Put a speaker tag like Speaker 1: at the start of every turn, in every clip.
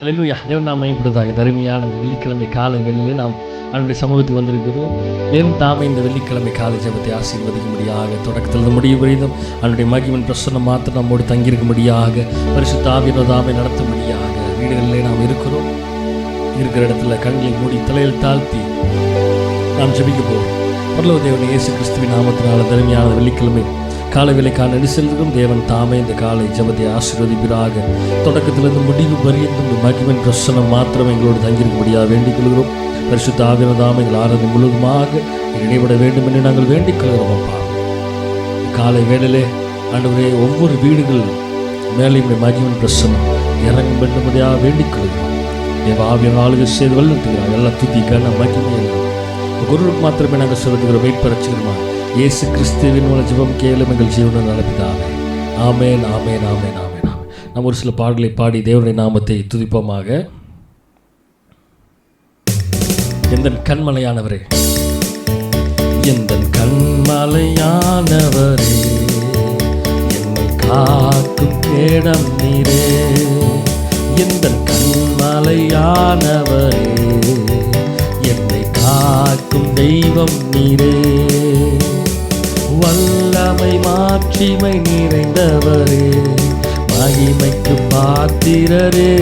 Speaker 1: அல்லேலூயா. தேவன் நாம மகிமைப்படுவதாக. அருமையான இந்த வெள்ளிக்கிழமை காலை வேளையிலே நாம் அவனுடைய சமூகத்துக்கு வந்திருக்கிறோம். தேவன் தாமே இந்த வெள்ளிக்கிழமை காலை ஜெபத்தை ஆசீர்வதிக்கும்படியாக தொடக்கத்தில் முடிவு வரையும் அவனுடைய மகிமையின் பிரசன்னம் மாத்திரம் நம்மோடு தங்கியிருக்கும்படியாக பரிசுத்த ஆவியானவர் தாமே நடத்தும்படியாக வீடுகளிலே நாம் இருக்கிறோம். இருக்கிற இடத்துல கண்களை மூடி தலையில் தாழ்த்தி நாம் ஜெபிக்க போகிறோம். பரலோக தேவன் இயேசு கிறிஸ்துவின் நாமத்தினால தருமையான வெள்ளிக்கிழமை காலை வேளைக்கான நெரிசல்களும் தேவன் தாமே இந்த காலை ஜெபத்தை ஆசீர்வதிப்பீராக. தொடக்கத்திலிருந்து முடிவு பரியந்தம் மகிமையின் பிரசன்னம் மாத்திரம் எங்களோடு தங்கியிருக்கும்படியாக வேண்டிக் கொள்கிறோம். பரிசுத்த ஆவியானவர் தாமே எங்கள் ஆராதனை முழுவதுமாக இடைபட வேண்டும் என்று நாங்கள் வேண்டிக் கொள்கிறோம். அப்பா, காலை வேளையிலே ஆண்டவரே ஒவ்வொரு வீடுகள் மேலேயும் மகிமையின் பிரசன்னம் இறங்கும் வேண்டும்படியாக வேண்டிக் கொள்கிறோம். தேவ ஆவியான ஆளுகை செய்து வல்லத்துகிறார். எல்லாம் துதி கன மகிமை எல்லாம் குருவுக்கு மாத்திரமே நாங்கள் செலுத்துகிறோம். வெயிட்பரச்சுகிறோமா இயேசு கிறிஸ்துவின் மூலம் ஜெபம் கேளும் எங்கள் ஜீவனம் நடப்பிதாவே. ஆமேன், ஆமேன், ஆமேன், ஆமேன், ஆமேன். நம்ம ஒரு சில பாடலை பாடி தேவனுடைய நாமத்தை துதிப்போமாக. எந்தன் கண்மலையானவரே, எந்தன் கண்மலையானவரே, என்னை காக்கும் கேடம் நீரே. எந்தன் கண்மலையானவரே, என்னை காக்கும் தெய்வம் நீரே. வல்லமை மாட்சிமை நிறைந்தவரே, மகிமைக்கு பாத்திரரே.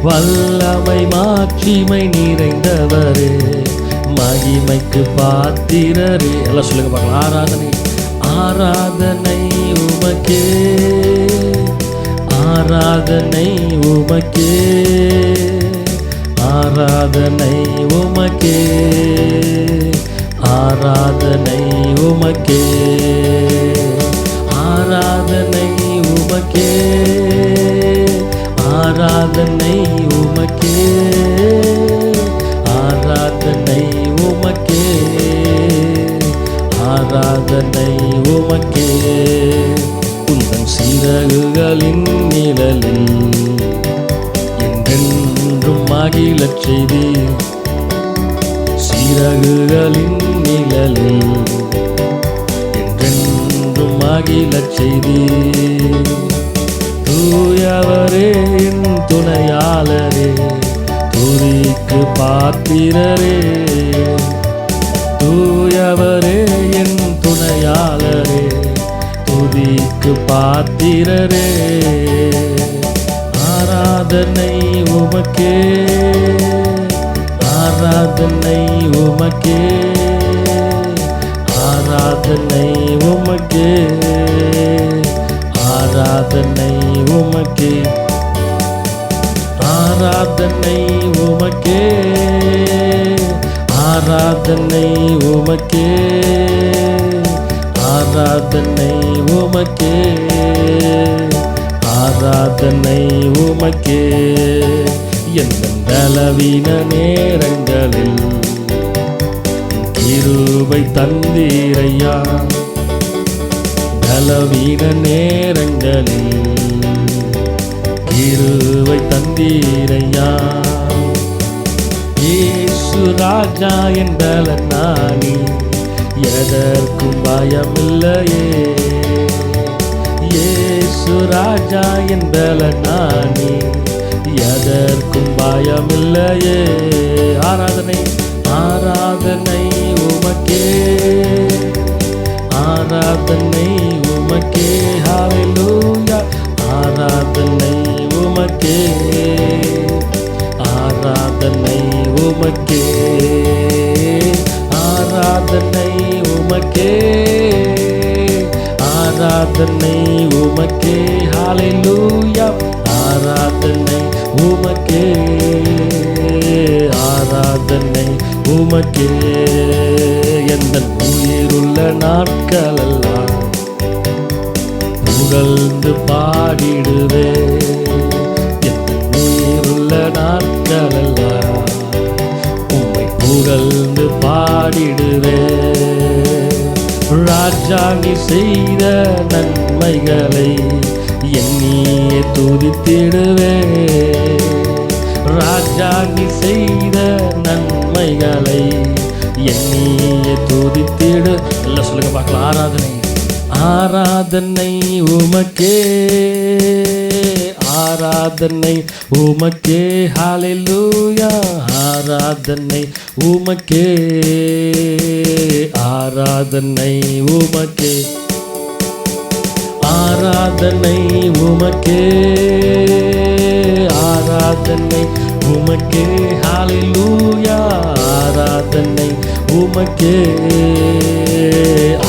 Speaker 1: வல்லமை மாட்சிமை நிறைந்தவரே, மகிமைக்கு பாத்திரரே. எல்லாம் சொல்லுங்க பார்க்கலாம். ஆராதனை ஆராதனை உமக்கே, ஆராதனை உமக்கே, ஆராதனை உமக்கே, ஆராதனை உமக்கே, ஆராதனை உமக்கே, ஆராதனை உமக்கே, ஆராதனை உமக்கே, ஆராதனை உமக்கே. உந்தன் சிறகுகளின் நிழலில் என்றென்றும் மகிழச் செய்தி. சிறகுகளின் நிழலில் என்றென்றும் மகிழச் செய்தி. தூயவரே என் துணையாளரே, துதிக்கு பாத்திரரே. தூயவரே என் துணையாளரே, துதிக்கு பாத்திரரே. ஆராதனை உமக்கே, ஆராதனை உமக்கே, ஆராதனை உமக்கே, ஆராதனை உமக்கே, ஆராதனை உமக்கே, ஆராதனை உமக்கே, ஆராதனை உமக்கே, ஆராதனை உமக்கே. எந்தன் பலவீன நேரங்களில் கிருபை தந்தீரையா. பலவீன நேரங்களில் கிருபை தந்தீரையா. இயேசு ராஜா என்பல நானி, எதற்கும் பயமில்லையே. இயேசு ராஜா என்பல நானி, எதற்கும் பயமில்லையே. ஆராதனை ஆராதனை உமக்கே, ஆராதனை உமக்கே. ஹல்லேலூயா. ஆராதனை உமக்கே, ஆராதனை உமக்கே, ஆராதனை உமக்கே, ஆராதனை உமக்கே. ஹல்லேலூயா. ஆராதனை உமக்கே, ஆராதனை உமக்கே. எந்தன் உயிருள்ள நாட்களெல்லாம் புகழ்ந்து பாடிடுவே. எந்தன் உயிருள்ள நாட்களெல்லாம் உம்மை புகழ்ந்து பாடிடுவே. ராஜா நீ செய்த நன்மைகளை எண்ணியே துதித்திடுவே. ராஜா நீ செய்த நன்மைகளை எண்ணியே துதித்திடு. எல்லாம் சொல்லுங்க பார்க்கலாம். ஆராதனை ஆராதனை உமக்கே, ஆராதனை உமக்கே. ஹல்லேலூயா. ஆராதனை உமக்கே, ஆராதனை உமக்கே, ஆராதனை உமக்கே, ஆராதனை உமக்கே. ஹல்லேலூயா. ஆராதனை உமக்கே,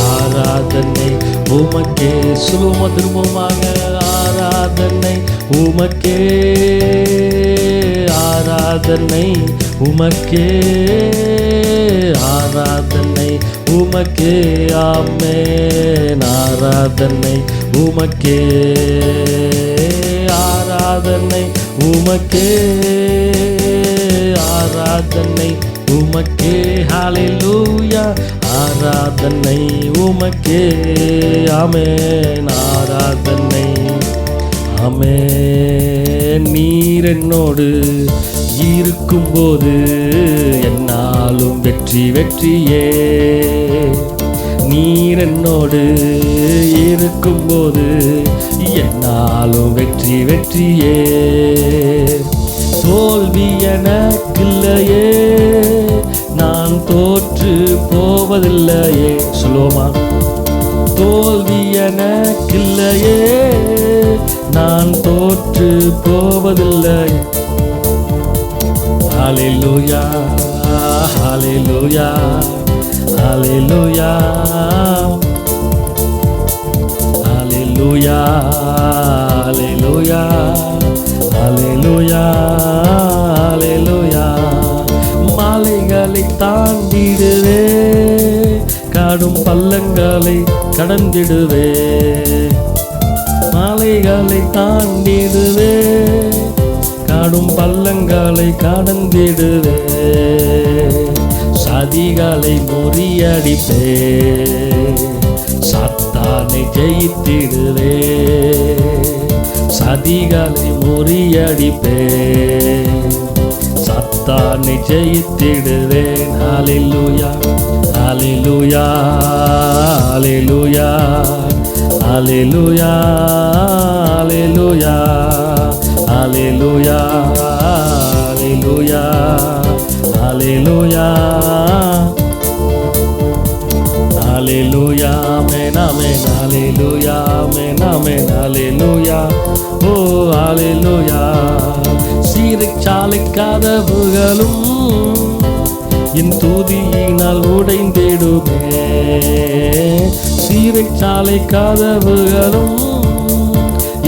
Speaker 1: ஆராதனை உமக்கே. சுலோம திரும்பமாக ஆராதனை உமக்கே, ஆராதனை உமக்கே, ஆராதனை உமக்கே. ஆமென். ஆராதனை உமக்கே, ஆராதனை உமக்கே, ஆராதனை உமக்கே. ஹல்லேலூயா. ஆராதனை உமக்கே. ஆமென். ஆராதனை. ஆமென். நீர் என்னோடு இருக்கும்போது என்னாலும் வெற்றி வெற்றியே. நீர் என்னோடு இருக்கும்போது என்னாலும் வெற்றி வெற்றியே. தோல்வி எனக்கில்லையே, நான் தோற்று போவதில்லையே. சொல்லுவோமா? தோல்வி எனக்கில்லையே, நான் தோற்று போவதில்லை. ஹல்லேலூயா. ஹல்லேலூயா. ஹல்லேலூயா. ஹல்லேலூயா. ஹல்லேலூயா. ஹல்லேலூயா. ஹல்லேலூயா. மாலைகளை தாண்டிடுவே, காடும் பள்ளங்களை கடந்திடுவே. மாலைகளை தாண்டிடுவே, காடும் பள்ளங்களை கடந்திடுவே. சதிகளை முறியடிப்பே, சாத்தானை ஜெயித்திடுவே. சதிகளை முறியடிப்பே, சாத்தானை ஜெயித்திடுவேன். ஹல்லேலூயா. ஹல்லேலூயா. ஹல்லேலூயா. ஹல்லேலூயா. ஹல்லேலூயா. ஹல்லேலூயா. ஹல்லேலூயா. ஹல்லேலூயா. ஹல்லேலூயா. ஆமென். ஆமென். ஹல்லேலூயா. ஆமென். ஆமென். ஹல்லேலூயா. ஓ ஹல்லேலூயா. சிறைச்சாலை கதவுகளும் என் துதியினால் உடைந்திடுமே. சிறைச்சாலை கதவுகளும்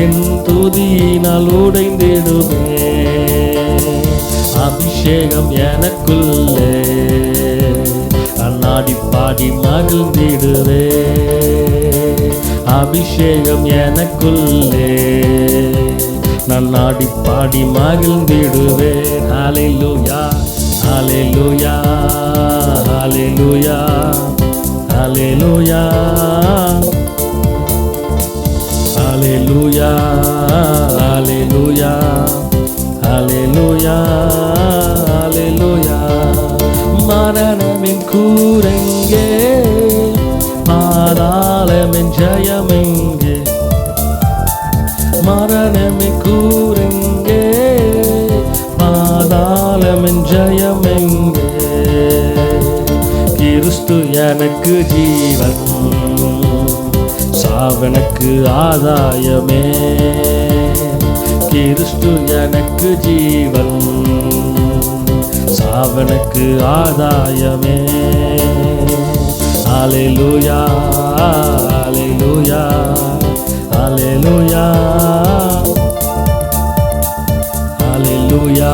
Speaker 1: என் துதியினால் உடைந்திடுமே. அபிஷேகம் எனக்குள்ளே, அண்ணாடி பாடி மகிழ்ந்திடுவே. அபிஷேகம் எனக்குள்ளே, நான் நாடி பாடி மகிழ்ந்திடுவேன். ஹல்லேலூயா. ஹல்லேலூயா. ஹல்லேலூயா. ஹல்லேலூயா. ஹல்லேலூயா. ஹல்லேலூயா. ஹல்லேலூயா. ஹல்லேலூயா. மரணமின் கூரெங்கே, பாதாளமின் ஜெயமெங்கே. மரணமின் கூரெங்கே, பாதாளமின் ஜெயமெங்கே. கிறிஸ்து எனக்கு ஜீவன், சாவனுக்கு ஆதாயமே. கிறிஸ்து எனக்கு ஜீவன், சாவனுக்கு ஆதாயமே. ஹல்லேலூயா. ஹல்லேலூயா. ஹல்லேலூயா. ஹல்லேலூயா.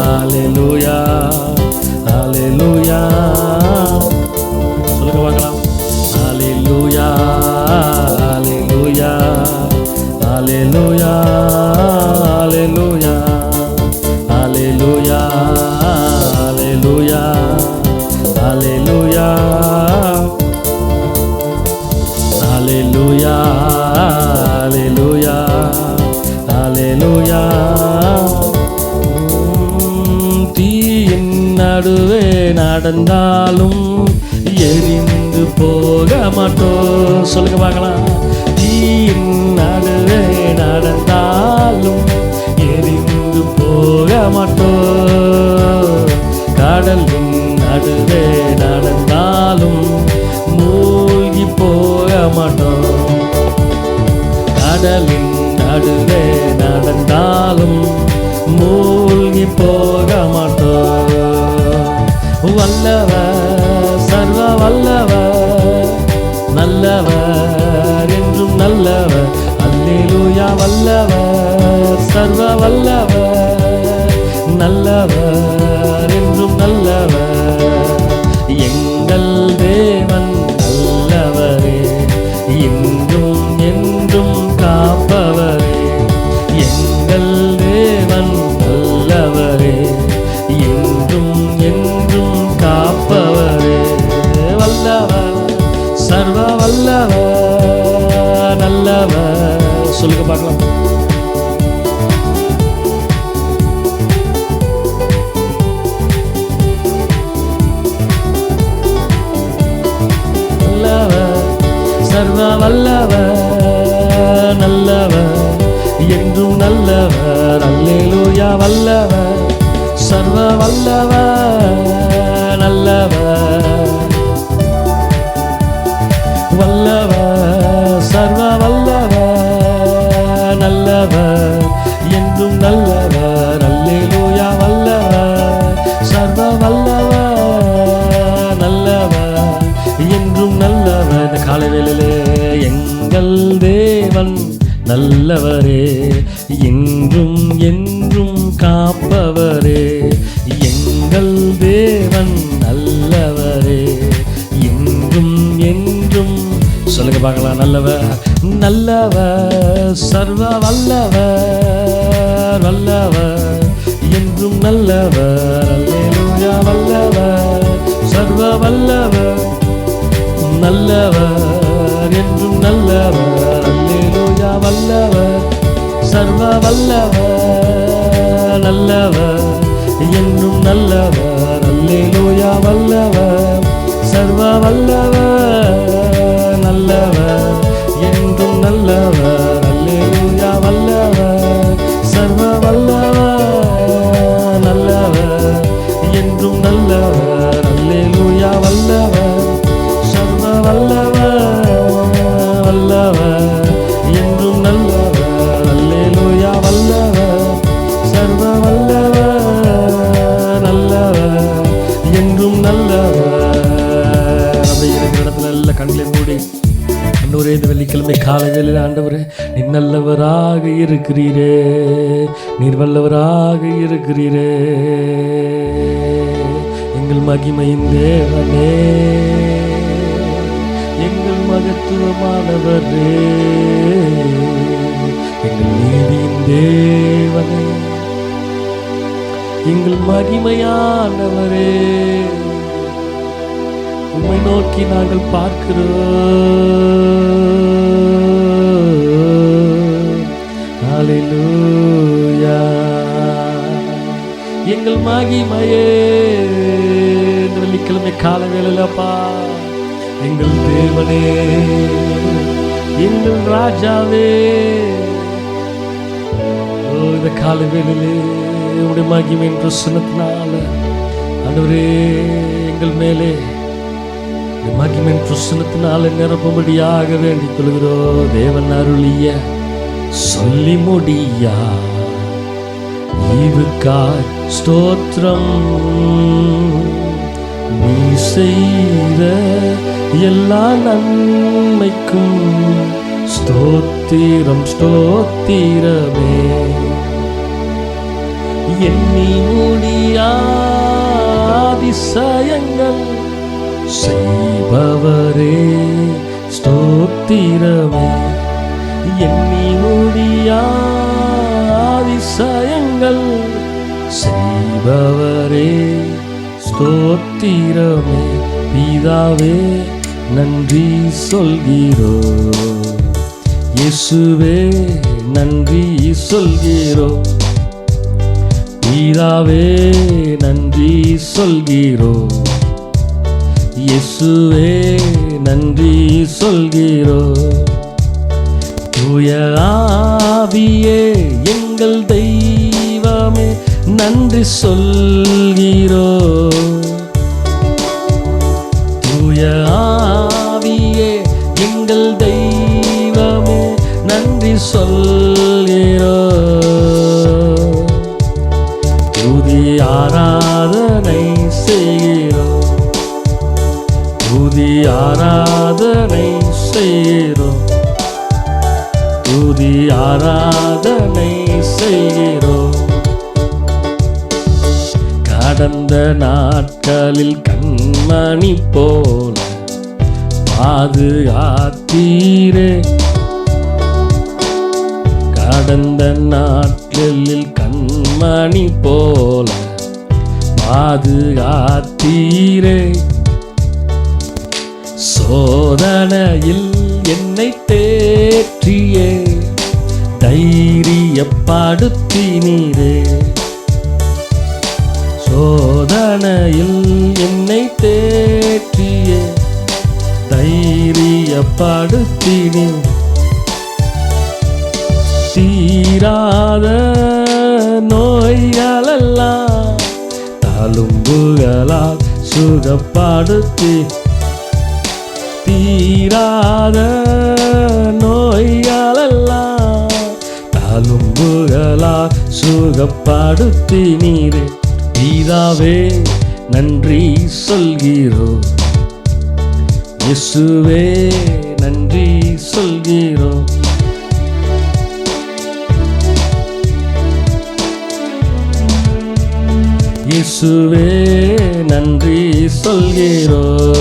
Speaker 1: ஹல்லேலூயா. ஹல்லேலூயா. சொல்லுங்க பார்க்கலாம். ஹல்லேலூயா. ஹல்லேலூயா. ஹல்லேலூயா. ஹல்லேலூயா. ஹல்லேலூயா. ஹல்லேலூயா. ஹல்லேலூயா. ஹல்லேலூயா. ஹல்லேலூயா. ஹல்லேலூயா. தீயின் நடுவே நடந்தாலும் எரிந்து போக மாட்டோம். சொல்லுங்க பார்க்கலாம். தீயின் நடுவே நடந்தாலும் நடந்தாலும் எரிந்து போக மாட்டோம். கடலின் நடுவே நடந்தாலும் மூழ்கி போக மாட்டோம். கடலின் நடுவே நடந்தாலும் மூழ்கி போக மாட்டோம். வல்லவர், சர்வ வல்லவர், நல்லவர் என்றும் நல்லவர். அல்லேலூயா. வல்லவர், சர்வ வல்லவர், நல்லவர் என்றும் நல்லவர். எங்கள் தேவன் நல்லவரே, இன்றும் என்றும் காப்பவரே. எங்கள் தேவன் நல்லவரே, இன்றும் என்றும் காப்பவரே. வல்லவர், சர்வ வல்லவர், நல்லவர். சொல்லுங்க பார்க்கலாம். நல்லவர், சர்வ வல்லவர், நல்லவர் என்றும் நல்லவர். அல்லேலூயா. வல்லவர், சர்வ வல்லவர், நல்லவர். வல்லவர், சர்வ வல்லவர், நல்லவர் என்றும் நல்லவர். அல்லேலூயா. வல்லவர், சர்வ வல்லவர், நல்லவர் என்றும் நல்லவர். இந்த காலை வேளையிலே எங்கள் தேவன் நல்லவரே, என்றும் என்றும் காப்பவரே. எங்கள் தேவன் நல்லவரே, என்றும் என்றும். சொல்லுங்க பார்க்கலாம். நல்லவர், நல்லவர், சர்வ வல்லவர், வல்லவர் என்றும் நல்லவர். அல்லேலூயா. வல்லவர், சர்வ வல்லவர், நல்லவர் என்றும் நல்லவர். அல்லேலூயா. வல்லவர், சர்வ வல்லவர், நல்லவர் என்றும் நல்லவர். அல்லேலூயா. வல்லவர், சர்வ வல்லவர், நல்லவர் என்றும் நல்லவர். அல்லேலூயா. வல்லவர், சர்வ வல்லவர், நல்லவர் என்றும் நல்லவர். அல்லேலூயா. வல்லவர், சர்வ வல்லவர், வல்லவர் என்றும் நல்லவர். அல்லேலூயா. வல்லவர், சர்வ வல்லவர், நல்லவர் என்றும் நல்லவர். அப்படி இருக்கிற இடத்துல எல்லாம் கண்களை மூடி ஆண்டவரே, இந்த வெள்ளிக்கிழமை காலை வேளையில் ஆண்டவரே, நீர் நல்லவராக இருக்கிறீரே, நீர் வல்லவராக இருக்கிறீரே. எங்கள் மகிமையின் தேவனே, எங்கள் மகத்துவமானவரே, எங்கள் நீதியின் தேவனே, எங்கள் மகிமையானவரே, உம்மை நோக்கி நாங்கள் பார்க்கிறோம். ஹல்லேலூயா. எங்கள் மகிமையே இந்த வெள்ளிக்கிழமை கால வேளையிலப்பா, எங்கள் தேவனே, எங்கள் ராஜாவே, இந்த கால வேளையிலே உடைய மகிமையின் பிரசன்னத்தினால ஆண்டவரே எங்கள் மேலே மகிமையின் பிரசன்னத்தினால நிரப்பும்படியாக வேண்டிக் கொள்கிறோம். தேவன் அருளிய சொல்லி முடியா ஈவுக்காய் ஸ்தோத்திரம், நீ செய்த எல்லா நன்மைக்கும் ஸ்தோத்திரம் ஸ்தோத்திரமே. எண்ணி முடியா அதிசயங்கள் செய்பவரே ஸ்தோத்திரமே. எண்ணி முடியா அதிசயங்கள் செய்பவரே ஸ்தோத்திரமே. பிதாவே நன்றி சொல்கிறோம், இயேசுவே நன்றி சொல்கிறோம். பிதாவே நன்றி சொல்கிறோம், இயேசுவே நன்றி சொல்கிறோம். தூய ஆவியே எங்கள் தெய்வமே நன்றி சொல்கிறோம். தூய ஆவியே எங்கள் தெய்வமே நன்றி சொல்கிறோம். துதி ஆராதனை செய்கிறோம். துதி ஆராதனை செய்கிறோம். துதி ஆராதனை செய்கிறோம். கடந்த நாட்களில் கண்மணி போல பாதுகாத்தீரே. கடந்த நாட்களில் கண்மணி போல பாதுகாத்தீரே. சோதனையில் என்னை தேற்றியே தைரியப்படுத்தினீரே. சோதனையில் என்னை தேற்றியே தைரியப்படுத்தினீர். தீராத நோய்களெல்லாம் தழும்புகளால் சுகப்படுத்தி. தீராத நோய்களெல்லாம் தழும்புகளால் சுகப்படுத்தினீரே. பிதாவே நன்றி சொல்கிறோம். இயேசுவே நன்றி சொல்கிறோம். இயேசுவே நன்றி சொல்கிறோம்.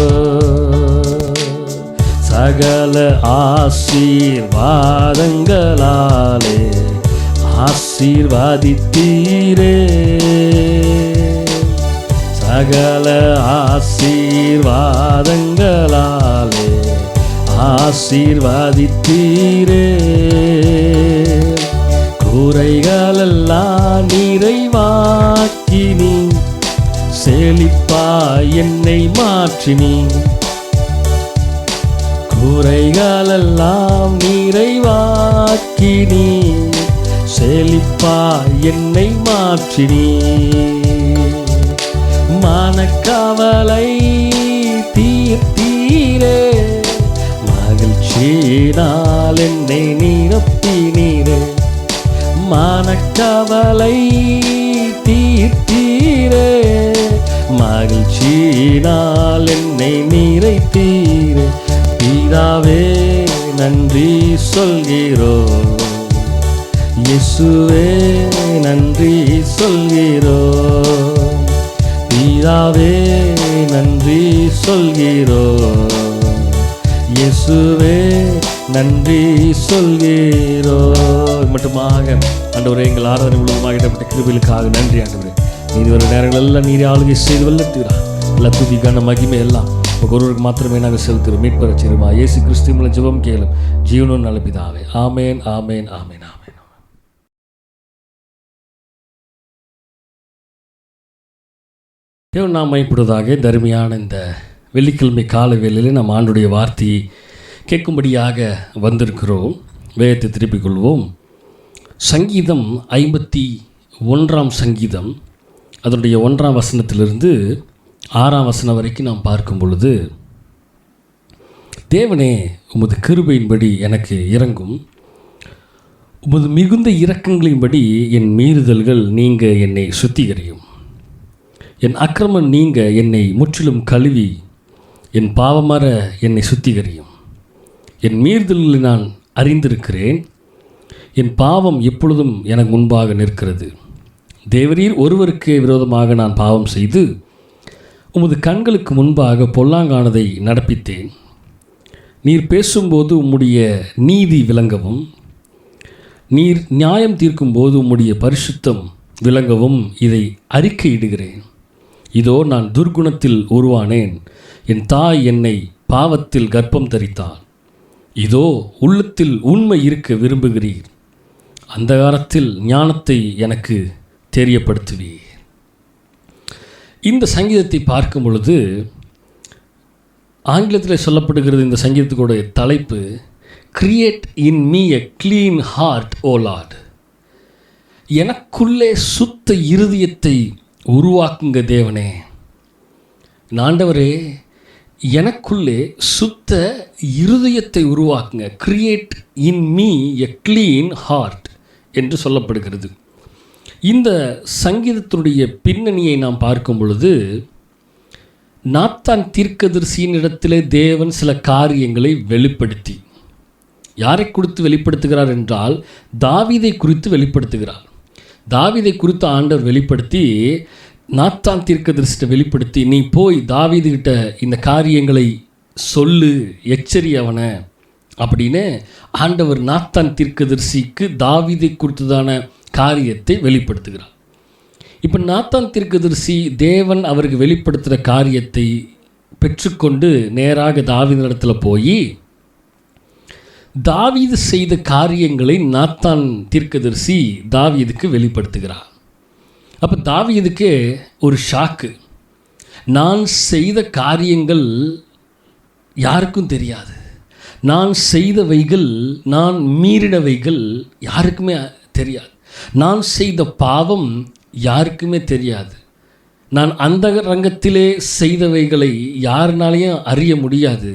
Speaker 1: சகல ஆசீர்வாதங்களாலே ஆசீர்வதித்தீரே. சகல ஆசீர்வாதங்களாலே ஆசீர்வதித்தீரே. குறைகளெல்லாம் நிறைவாக்கினீ. செழிப்பாய் என்னை மாற்றினீ. குறைகளெல்லாம் நிறைவாக்கினீ. செழிப்பாய் என்னை மாற்றினீ. மனக்கவலை தீர்த்தீரே. மகிழ்ச்சியினால் என்னை நிரப்பினீரே. மனக்கவலை தீர்த்தீரே. மகிழ்ச்சியினால் என்னை நிறைத்தீரே. பிதாவே நன்றி சொல்கிறோம். இயேசுவே நன்றி சொல்கிறோம். பிதாவே நன்றி சொல்கிறோம். இயேசுவே நன்றி சொல்கிறோம். மட்டுமாக ஆண்டவரே, எங்கள் ஆராதனை முழுவதுமாக இடப்பட்ட கிருபைகளுக்காக நன்றி ஆண்டவரே. நீதி வர நேரங்கள் எல்லாம் நீர் ஆளுகை செய்து வெள்ளத்துகிறார். எல்லா துதி கன மகிமை எல்லாம் ஒருவருக்கு மாத்திரமே நாங்கள் செலுத்துகிறோம். மீட்பர சிறுமா இயேசு கிறிஸ்து மூலம் ஜெபம் கேளும் ஜீவனும் நல்ல பிதாவே. ஆமேன் ஆமேன் ஆமேன் ஆமேன். தேவன் நாம் மைப்படுவதாக தருமையான இந்த வெள்ளிக்கிழமை கால வேளையில் நாம் ஆண்டுடைய வார்த்தையை கேட்கும்படியாக வந்திருக்கிறோம். வேதத்தை திருப்பிக் கொள்வோம். சங்கீதம் 51 சங்கீதம் அதனுடைய 1 வசனத்திலிருந்து 6 வசனம் வரைக்கும் நாம் பார்க்கும் பொழுது, தேவனே உமது கிருபையின்படி எனக்கு இரங்கும். உமது மிகுந்த இரக்கங்களின்படி என் மீறுதல்கள் நீங்க என்னை சுத்திகரியும். என் அக்கிரமம் நீங்க என்னை முற்றிலும் கழுவி என் பாவமற என்னை சுத்திகரியும். என் மீறுதல்களை நான் அறிந்திருக்கிறேன். என் பாவம் எப்பொழுதும் எனக்கு முன்பாக நிற்கிறது. தேவரீர் ஒருவருக்கு விரோதமாக நான் பாவம் செய்து உமது கண்களுக்கு முன்பாக பொல்லாங்கானதை நடப்பித்தேன். நீர் பேசும்போது உம்முடைய நீதி விளங்கவும், நீர் நியாயம் தீர்க்கும்போது உம்முடைய பரிசுத்தம் விளங்கவும் இதை அறிக்கையிடுகிறேன். இதோ நான் துர்குணத்தில் உருவானேன். என் தாய் என்னை பாவத்தில் கர்ப்பம் தரித்தாள். இதோ உள்ளத்தில் உண்மை இருக்க விரும்புகிறீர். அந்தகாரத்தில் ஞானத்தை எனக்கு தெரியப்படுத்துவீர். இந்த சங்கீதத்தை பார்க்கும் பொழுது ஆங்கிலத்தில் சொல்லப்படுகிறது. இந்த சங்கீதத்துடைய தலைப்பு create in me a clean heart O Lord. எனக்குள்ளே சுத்த இருதயத்தை உருவாக்குங்க தேவனே. ஆண்டவரே, எனக்குள்ளே சுத்த இருதயத்தை உருவாக்குங்க. Create in me a clean heart என்று சொல்லப்படுகிறது. இந்த சங்கீதத்தினுடைய பின்னணியை நாம் பார்க்கும் பொழுது, நாத்தான் தீர்க்கதரிசியின் இடத்திலே தேவன் சில காரியங்களை வெளிப்படுத்தி, யாரை குறித்து வெளிப்படுத்துகிறார் என்றால் தாவீதை குறித்து வெளிப்படுத்துகிறார். தாவீதை குறித்து ஆண்டவர் வெளிப்படுத்தி, நாத்தான் தீர்க்கதரிசியை வெளிப்படுத்தி, நீ போய் தாவீதுகிட்ட இந்த காரியங்களை சொல்லு, எச்சரி அவனை அப்படின்னு ஆண்டவர் நாத்தான் தீர்க்கதரிசிக்கு தாவீதை குறித்ததான காரியத்தை வெளிப்படுத்துகிறார். இப்போ நாத்தான் தீர்க்கதரிசி தேவன் அவருக்கு வெளிப்படுத்துகிற காரியத்தை பெற்றுக்கொண்டு நேராக தாவீது இடத்துல போய் தாவீது செய்த காரியங்களை நாத்தான் தீர்க்கதரிசி தாவீதுக்கு வெளிப்படுத்துகிறார். அப்போ தாவீதுக்கு ஒரு ஷாக்கு. நான் செய்த காரியங்கள் யாருக்கும் தெரியாது, நான் செய்தவைகள், நான் மீறினவைகள் யாருக்குமே தெரியாது, நான் செய்த பாவம் யாருக்குமே தெரியாது, நான் அந்த ரங்கத்திலே செய்தவைகளை யாருனாலையும் அறிய முடியாது.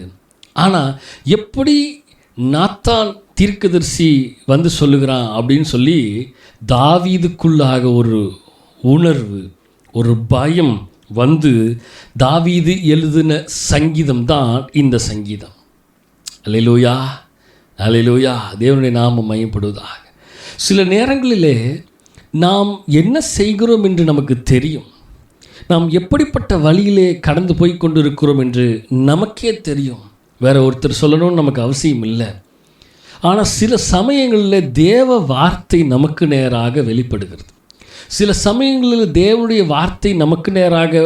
Speaker 1: ஆனால் எப்படி நாத்தான் தீர்க்கதரிசி வந்து சொல்லுகிறான் அப்படின்னு சொல்லி தாவீதுக்குள்ளாக ஒரு உணர்வு, ஒரு பயம் வந்து தாவீது எழுதின சங்கீதம் தான் இந்த சங்கீதம். அல்லேலூயா, அல்லேலூயா, தேவனுடைய நாமம் மையப்படுவதாக. சில நேரங்களிலே நாம் என்ன செய்கிறோம் என்று நமக்கு தெரியும், நாம் எப்படிப்பட்ட வழியிலே கடந்து போய் கொண்டு இருக்கிறோம் என்று நமக்கே தெரியும். வேற ஒருத்தர் சொல்லணும்னு நமக்கு அவசியம் இல்லை. ஆனால் சில சமயங்களில் தேவ வார்த்தை நமக்கு நேராக வெளிப்படுகிறது. சில சமயங்களில் தேவனுடைய வார்த்தை நமக்கு நேராக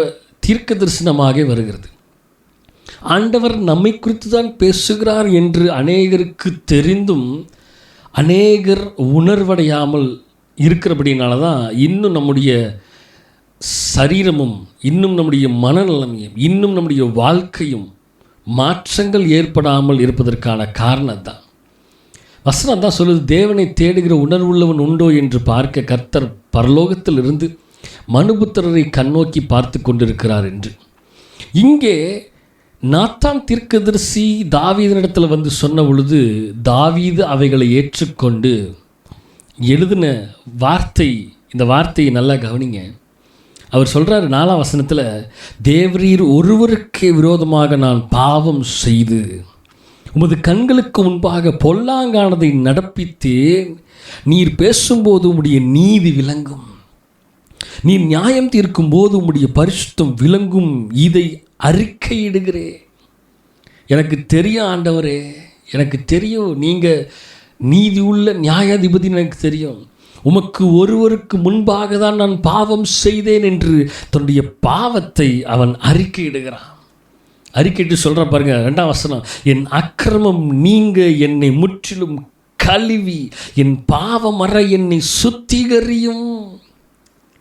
Speaker 1: தீர்க்க தரிசனமாக வருகிறது. ஆண்டவர் நம்மை குறித்து தான் பேசுகிறார் என்று அநேகருக்கு தெரிந்தும் அநேகர் உணர்வடையாமல் இருக்கிறபடினால தான் இன்னும் நம்முடைய சரீரமும், இன்னும் நம்முடைய மனநிலைமையும், இன்னும் நம்முடைய வாழ்க்கையும் மாற்றங்கள் ஏற்படாமல் இருப்பதற்கான காரணம் தான். வசனம் தான் சொல்லுது, தேவனை தேடுகிற உணர்வுள்ளவன் உண்டோ என்று பார்க்க கர்த்தர் பரலோகத்தில் இருந்து மனுபுத்திரரை கண்ணோக்கி பார்த்து கொண்டிருக்கிறார் என்று. இங்கே நாத்தான் தீர்க்கதரிசி தாவீதினிடத்தில் வந்து சொன்ன பொழுது தாவீது அவைகளை ஏற்றுக்கொண்டு எழுதின வார்த்தை, இந்த வார்த்தையை நல்லா கவனிங்க. அவர் சொல்கிறார் 4ஆம் வசனத்தில், தேவரீர் ஒருவருக்கே விரோதமாக நான் பாவம் செய்து உமது கண்களுக்கு முன்பாக பொல்லாங்கானதை நடப்பித்தேன். நீர் பேசும்போது உம்முடைய நீதி விளங்கும், நீர் நியாயம் தீர்க்கும் போது உம்முடைய பரிசுத்தம் விளங்கும். இதை அறிக்கையிடுகிறே. எனக்கு தெரியும் ஆண்டவரே, எனக்கு தெரியும் நீங்கள் நீதி உள்ள நியாயாதிபதினு எனக்கு தெரியும். உமக்கு ஒருவருக்கு முன்பாக தான் நான் பாவம் செய்தேன் என்று தன்னுடைய பாவத்தை அவன் அறிக்கையிடுகிறான். அறிக்கையிட்டு சொல்கிற பாருங்க 2ஆம் வசனம், என் அக்கிரமம் நீங்க என்னை முற்றிலும் கழுவி என் பாவமற என்னை சுத்திகரியும்.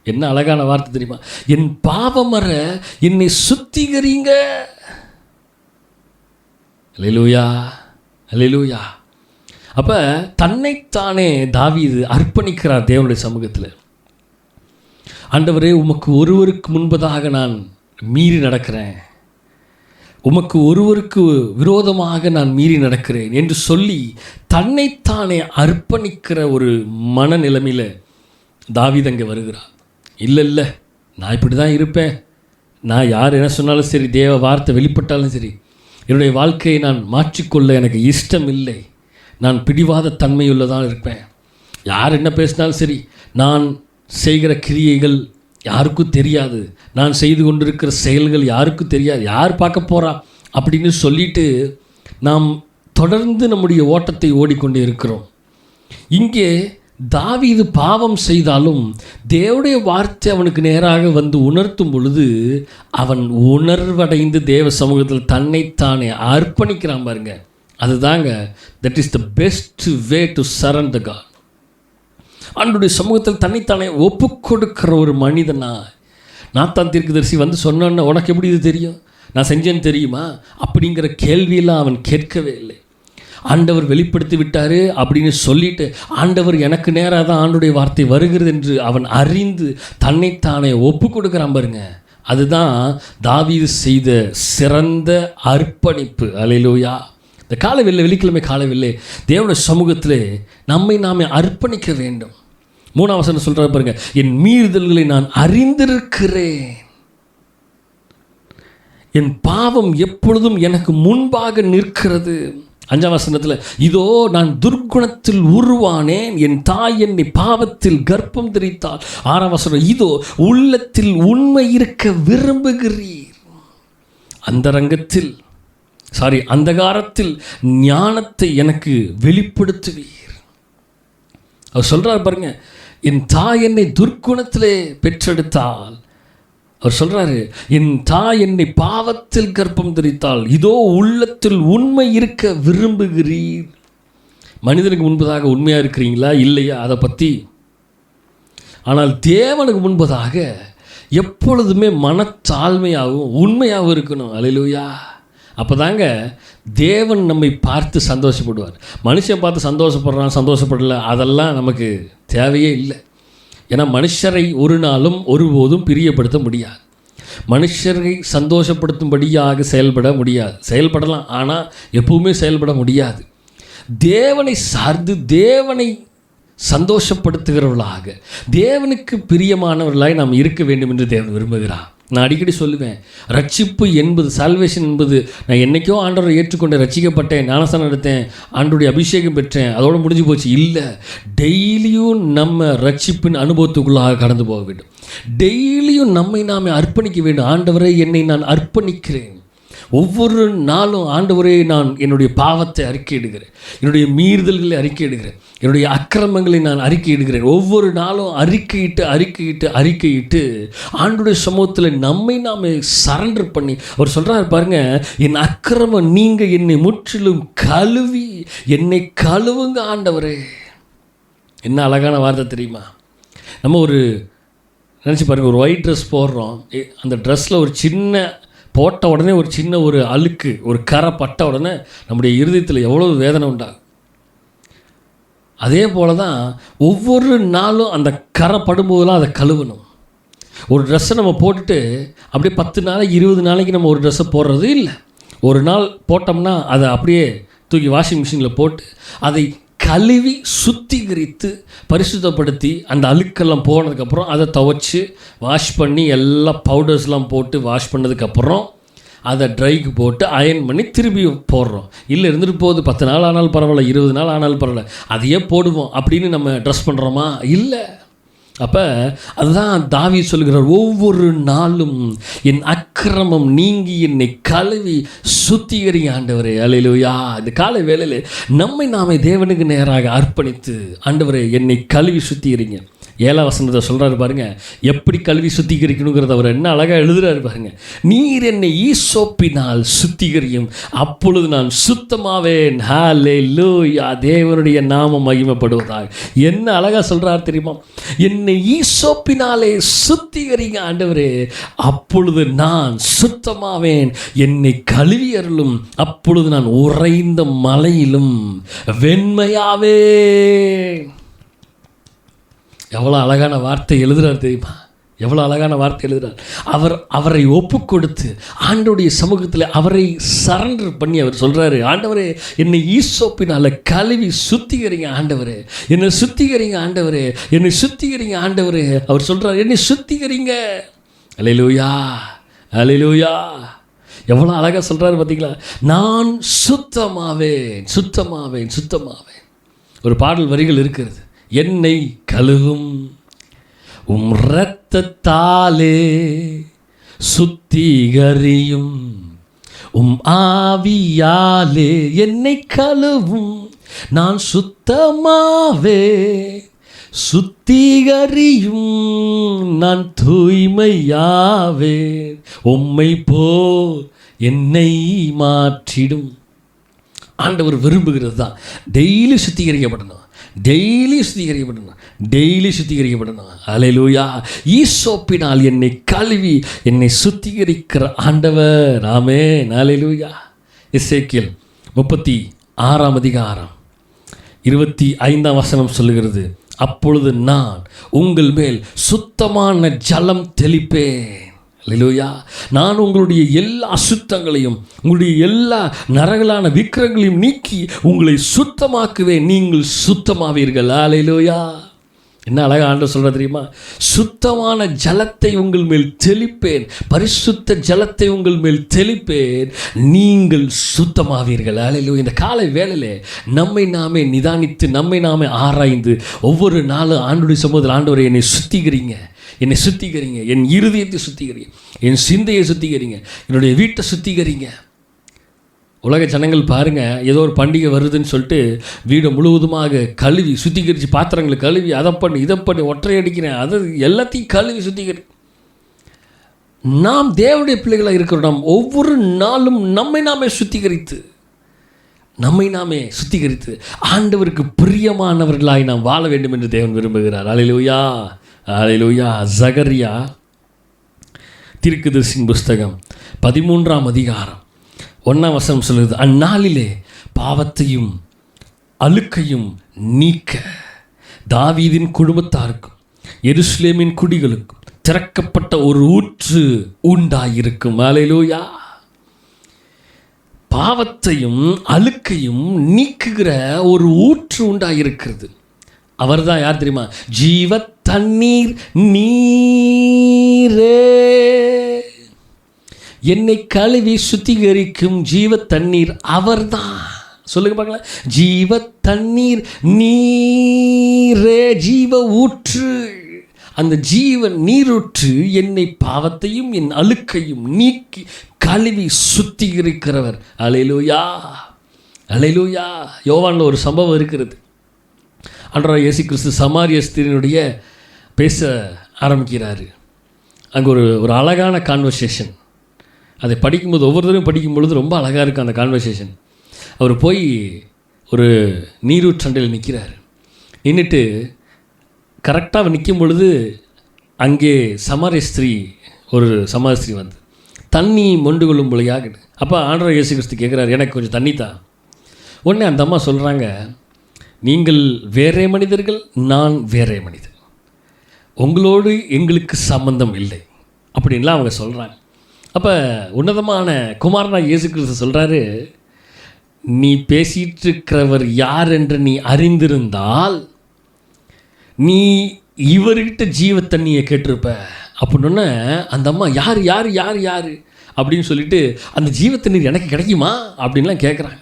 Speaker 1: என்ன அழகான வார்த்தை தெரியுமா? என் பாவமற என்னை சுத்திகரிங்க. அல்லேலூயா, அல்லேலூயா. அப்போ தன்னைத்தானே தாவீது அர்ப்பணிக்கிறார் தேவனுடைய சமூகத்தில். ஆண்டவரே, உமக்கு ஒருவருக்கு முன்பதாக நான் மீறி நடக்கிறேன், உமக்கு ஒருவருக்கு விரோதமாக நான் மீறி நடக்கிறேன் என்று சொல்லி தன்னைத்தானே அர்ப்பணிக்கிற ஒரு மனநிலைமையில் தாவீது அங்கே வருகிறார். இல்லை, நான் இப்படி தான் இருப்பேன், நான் யார் என்ன சொன்னாலும் சரி, தேவ வார்த்தை வெளிப்பட்டாலும் சரி, என்னுடைய வாழ்க்கையை நான் மாற்றிக்கொள்ள எனக்கு இஷ்டம் இல்லை, நான் பிடிவாத தன்மையுள்ளதான் இருப்பேன், யார் என்ன பேசினாலும் சரி, நான் செய்கிற கிரியைகள் யாருக்கும் தெரியாது, நான் செய்து கொண்டிருக்கிற செயல்கள் யாருக்கும் தெரியாது, யார் பார்க்க போகிறா அப்படின்னு சொல்லிட்டு நாம் தொடர்ந்து நம்முடைய ஓட்டத்தை ஓடிக்கொண்டே இருக்கிறோம். இங்கே தாவீது பாவம் செய்தாலும் தேவனுடைய வார்த்தை அவனுக்கு நேராக வந்து உணர்த்தும் பொழுது அவன் உணர்வடைந்து தேவ சமூகத்தில் தன்னைத்தானே அர்ப்பணிக்கிறான் பாருங்க. அதுதாங்க, that is the best way to surrender God. ஆண்டவருடைய சமூகத்தில் தன்னைத்தானே ஒப்பு கொடுக்கிற ஒரு மனிதனா. நாத்தான் தீர்க்கதரிசி வந்து சொன்னான்னு உனக்கு எப்படி இது தெரியும், நான் செஞ்சேன்னு தெரியுமா அப்படிங்கிற கேள்வியெல்லாம் அவன் கேட்கவே இல்லை. ஆண்டவர் வெளிப்படுத்தி விட்டார் அப்படின்னு சொல்லிட்டு ஆண்டவர் எனக்கு நேராக தான் ஆண்டுடைய வார்த்தை வருகிறது என்று அவன் அறிந்து தன்னைத்தானே ஒப்பு கொடுக்குறான் பாருங்க. அதுதான் தாவீது செய்த சிறந்த அர்ப்பணிப்பு. அல்லேலூயா. இந்த காலைவெளியில், வெள்ளிக்கிழமை காலைவெளியிலே தேவனுடைய சமூகத்திலே நம்மை நாமே அர்ப்பணிக்க வேண்டும். 3ஆம் வசனம் சொல்கிறார் பாருங்க, என் மீறுதல்களை நான் அறிந்திருக்கிறேன், என் பாவம் எப்பொழுதும் எனக்கு முன்பாக நிற்கிறது. 5ஆம் வசனத்தில், இதோ நான் துர்க்குணத்தில் உருவானேன், என் தாய் என்னை பாவத்தில் கர்ப்பம் தரித்தாள். 6ஆம் வசனம், இதோ உள்ளத்தில் உண்மை இருக்க விரும்புகிறீர், அந்தகாரத்தில் ஞானத்தை எனக்கு வெளிப்படுத்துவீர். அவர் சொல்கிறார் பாருங்க, என் தாய் என்னை துர்க்குணத்திலே பெற்றெடுத்தாள். அவர் சொல்கிறாரு, என் தாய் என்னை பாவத்தில் கர்ப்பம் தரித்தாள், இதோ உள்ளத்தில் உண்மை இருக்க விரும்புகிறீர். மனிதனுக்கு முன்பதாக உண்மையாக இருக்கிறீங்களா இல்லையா அதை பற்றி. ஆனால் தேவனுக்கு முன்பதாக எப்பொழுதுமே மனத்தாழ்மையாகவும் உண்மையாகவும் இருக்கணும். அல்லேலூயா. அப்போ தாங்க தேவன் நம்மை பார்த்து சந்தோஷப்படுவார். மனுஷன் பார்த்து சந்தோஷப்படலை, அதெல்லாம் நமக்கு தேவையே இல்லை. ஏன்னா மனுஷரை ஒரு நாளும் ஒருபோதும் பிரியப்படுத்த முடியாது. மனுஷரை சந்தோஷப்படுத்தும்படியாக செயல்படலாம், ஆனால் எப்பவுமே செயல்பட முடியாது. தேவனை சார்ந்து தேவனை சந்தோஷப்படுத்துகிறவர்களாக, தேவனுக்கு பிரியமானவர்களாக நாம் இருக்க வேண்டும் என்று தேவன் விரும்புகிறார். நான் அடிக்கடி சொல்லுவேன், ரட்சிப்பு என்பது, சால்வேஷன் என்பது, நான் என்றைக்கோ ஆண்டவரை ஏற்றுக்கொண்டு ரட்சிக்கப்பட்டேன், ஞானஸ்தானம் எடுத்தேன், ஆண்டவருடைய அபிஷேகம் பெற்றேன், அதோடு முடிஞ்சு போச்சு இல்லை. டெய்லியும் நம்ம ரட்சிப்பின் அனுபவத்துக்குள்ளாக கடந்து போக வேண்டும். டெய்லியும் நம்மை நாமே அர்ப்பணிக்க வேண்டும். ஆண்டவரை என்னை நான் அர்ப்பணிக்கிறேன். ஒவ்வொரு நாளும் ஆண்டவரே நான் என்னுடைய பாவத்தை அறிக்கையிடுகிறேன், என்னுடைய மீறுதல்களை அறிக்கையிடுகிறேன், என்னுடைய அக்கிரமங்களை நான் அறிக்கையிடுகிறேன். ஒவ்வொரு நாளும் அறிக்கையிட்டு ஆண்டவருடைய சமூகத்தில் நம்மை நாமே சரண்டர் பண்ணி, அவர் சொல்கிறார் பாருங்க, என் அக்கிரமம் நீங்க என்னை முற்றிலும் கழுவி என்னை கழுவுங்க ஆண்டவரே. என்ன அழகான வார்த்தை தெரியுமா? நம்ம ஒரு நினச்சி பாருங்கள், ஒரு ஒயிட் ட்ரெஸ் போடுறோம், அந்த ட்ரெஸ்ஸில் ஒரு சின்ன போட்ட உடனே ஒரு சின்ன ஒரு அழுக்கு, ஒரு கரை பட்ட உடனே நம்முடைய இருதயத்தில் எவ்வளவு வேதனை உண்டாகும். அதே போல் தான் ஒவ்வொரு நாளும் அந்த கரை படும்போதெல்லாம் அதை கழுவணும். ஒரு ட்ரெஸ்ஸை நம்ம போட்டுட்டு அப்படியே 10 நாளைக்கு 20 நாளைக்கு நம்ம ஒரு ட்ரெஸ்ஸை போடுறது இல்லை. ஒரு நாள் போட்டோம்னா அதை அப்படியே தூக்கி வாஷிங் மிஷினில் போட்டு அதை கழுவி சுத்திகரித்து பரிசுத்தப்படுத்தி அந்த அழுக்கெல்லாம் போனதுக்கப்புறம் அதை துவைச்சி வாஷ் பண்ணி எல்லா பவுடர்ஸ்லாம் போட்டு வாஷ் பண்ணதுக்கப்புறம் அதை ட்ரைக்கு போட்டு அயன் பண்ணி திரும்பி போடுறோம். இல்லை இருந்துட்டு போகுது, 10 நாள் ஆனாலும் பரவாயில்ல, 20 நாள் ஆனாலும் பரவாயில்ல, அதையே போடுவோம் அப்படின்னு நம்ம ட்ரெஸ் பண்ணுறோமா? இல்லை. அப்போ அதுதான் தாவீது சொல்கிறார், ஒவ்வொரு நாளும் என் அக்கிரமம் நீங்கி என்னை கழுவி சுத்திகரிங்க ஆண்டவரே. அல்லேலூயா. இந்த காலை வேளையில் நம்மை நாமே தேவனுக்கு நேராக அர்ப்பணித்து, ஆண்டவரே என்னை கழுவி சுத்திகரிங்க. 7ஆம் வசனத்தை சொல்கிறாரு பாருங்க, எப்படி கழுவி சுத்திகரிக்கணுங்கிறத அவர் என்ன அழகாக எழுதுறாரு பாருங்க. நீர் என்னை ஈசோப்பினால் சுத்திகரியும், அப்பொழுது நான் சுத்தமாவேன். ஹல்லேலூயா. தேவனுடைய நாமம் மகிமைப்படுவதாக. என்ன அழகாக சொல்கிறார் தெரியுமா? என்னை ஈசோப்பினாலே சுத்திகரிங்க ஆண்டவரே, அப்பொழுது நான் சுத்தமாவேன். என்னை கழுவி அருளும், அப்பொழுது நான் உறைந்த மலையிலும் வெண்மையாவே. எவ்வளோ அழகான வார்த்தை எழுதுறார் தெரியுமா? எவ்வளோ அழகான வார்த்தை எழுதுறார். அவரை ஒப்பு கொடுத்து ஆண்டவருடைய சமூகத்தில் அவரை சரண்டர் பண்ணி அவர் சொல்கிறாரு, ஆண்டவரே என்னை ஈசோப்பினால் கழுவி சுத்திகரிங்க ஆண்டவரே, என்னை சுத்திகரிங்க ஆண்டவரே, என்னை சுத்திகரிங்க ஆண்டவரே. அவர் சொல்கிறார், என்னை சுத்திகரிங்க. அல்லேலூயா, அல்லேலூயா. எவ்வளோ அழகாக சொல்கிறாரு பார்த்தீங்களா? நான் சுத்தமாவேன், சுத்தமாவேன், சுத்தமாவேன். ஒரு பாடல் வரிகள் இருக்கிறது, என்னை கழுவும் உம் இரத்தத்தாலே சுத்திகரியும், உம் ஆவியாலே என்னை கழுவும், நான் சுத்தமாவே சுத்திகரியும், நான் தூய்மையாவே, உம்மை போ என்னை மாற்றிடும். ஆண்டவர் விரும்புகிறது தான் டெய்லி சுத்திகரிக்கப்படணும், டெய்லி சுத்திகரிக்கப்படணும், டெய்லி சுத்திகரிக்கப்படணும். அல்லேலூயா. ஈசோப்பினால் என்னை கழுவி என்னை சுத்திகரிக்கிற ஆண்டவர். ஆமென். அல்லேலூயா. எசேக்கியேல் 6ஆம் அதிகாரம் 25ஆம் வசனம் சொல்லுகிறது, அப்பொழுது நான் உங்கள் மேல் சுத்தமான ஜலம் தெளிப்பேன். அல்லேலூயா. நான் உங்களுடைய எல்லா அசுத்தங்களையும் உங்களுடைய எல்லா நரகலான விக்கிரங்களையும் நீக்கி உங்களை சுத்தமாக்குவேன், நீங்கள் சுத்தமாவீர்கள். அல்லேலூயா. என்ன அழகாக ஆண்டவர் சொல்கிறார் தெரியுமா? சுத்தமான ஜலத்தை உங்கள் மேல் தெளிப்பேன், பரிசுத்த ஜலத்தை உங்கள் மேல் தெளிப்பேன், நீங்கள் சுத்தமாவீர்கள். அல்லேலூயா. இந்த காலை வேளையிலே நம்மை நாமே நிதானித்து நம்மை நாமே ஆராய்ந்து ஒவ்வொரு நாளும் ஆண்டவருடைய சமூகத்தில், ஆண்டவரை என்னை சுத்திகரிங்க, என்னை சுத்திகரிங்க, என் இருதயத்தை சுத்திகரிங்க, என் சிந்தையை சுத்திகரிங்க, என்னுடைய வீட்டை சுத்திகரிங்க. உலக ஜனங்கள் பாருங்கள், ஏதோ ஒரு பண்டிகை வருதுன்னு சொல்லிட்டு வீடை முழுவதுமாக கழுவி சுத்திகரித்து, பாத்திரங்களை கழுவி, அதை பண்ணி இதை பண்ணி ஒற்றை அடிக்கிறேன், அதை எல்லாத்தையும் கழுவி சுத்திகரி. நாம் தேவனுடைய பிள்ளைகளாக இருக்கிறோம். நாம் ஒவ்வொரு நாளும் நம்மை நாமே சுத்திகரித்து ஆண்டவருக்கு பிரியமானவர்களாய் நாம் வாழ வேண்டும் என்று தேவன் விரும்புகிறார். அல்லேலூயா, அல்லேலூயா. சகரியா தீர்க்கதரிசியின் புஸ்தகம் 13ஆம் அதிகாரம் 1ஆம் வசனம் சொல்லுது, அந்நாளிலே பாவத்தையும் அழுக்கையும் நீக்க தாவீதின் குடும்பத்தாருக்கும் எருசலேமின் குடிகளுக்கும் திறக்கப்பட்ட ஒரு ஊற்று உண்டாயிருக்கும். அல்லேலூயா. பாவத்தையும் அழுக்கையும் நீக்குகிற ஒரு ஊற்று உண்டாயிருக்கிறது. அவர் தான் யார் தெரியுமா? ஜீவ தண்ணீர் நீரே, என்னை கழுவி சுத்திகரிக்கும் ஜீவ தண்ணீர் அவர்தான். சொல்லுங்க பார்க்கலாம். ஜீவ தண்ணீர் நீரே, ஜீவ ஊற்று. அந்த ஜீவ நீரூற்று என்னை பாவத்தையும் என் அழுக்கையும் நீக்கி கழுவி சுத்திகரிக்கிறவர். அல்லேலூயா, அல்லேலூயா. யோவானில் ஒரு சம்பவம் இருக்கிறது. ஆண்டவராகிய இயேசு கிறிஸ்து சமாரிய ஸ்திரீனுடைய பேச ஆரம்பிக்கிறாரு. அங்கே ஒரு அழகான கான்வர்சேஷன். அதை படிக்கும்போது, ஒவ்வொரு தடவையும் படிக்கும் பொழுது ரொம்ப அழகாக இருக்குது அந்த கான்வர்சேஷன். அவர் போய் ஒரு நீரூற்றண்டையில் நிற்கிறார். நின்றுட்டு கரெக்டாக நிற்கும் பொழுது அங்கே சமாரிய ஸ்திரீ வந்து தண்ணி மொண்டு கொள்ளும் பொழுதாக. அப்போ ஆண்டவர் இயேசு கிறிஸ்து கேட்குறாரு, எனக்கு கொஞ்சம் தண்ணி தான். உடனே அந்த அம்மா சொல்கிறாங்க, நீங்கள் வேறே மனிதர்கள், நான் வேறே மனிதர், உங்களோடு எங்களுக்கு சம்பந்தம் இல்லை அப்படின்லாம் அவங்க சொல்கிறாங்க. அப்போ உன்னதமான குமாரனாக இயேசு கிறிஸ்து சொல்கிறாரு, நீ பேசிகிட்டு இருக்கிறவர் யார் என்று நீ அறிந்திருந்தால் நீ இவர்கிட்ட ஜீவ தண்ணியை கேட்டிருப்ப அப்படின்னோடனே அந்த அம்மா யார் யார் யார் யார் அப்படின்னு சொல்லிட்டு, அந்த ஜீவ தண்ணீர் எனக்கு கிடைக்குமா அப்படின்லாம் கேட்குறாங்க.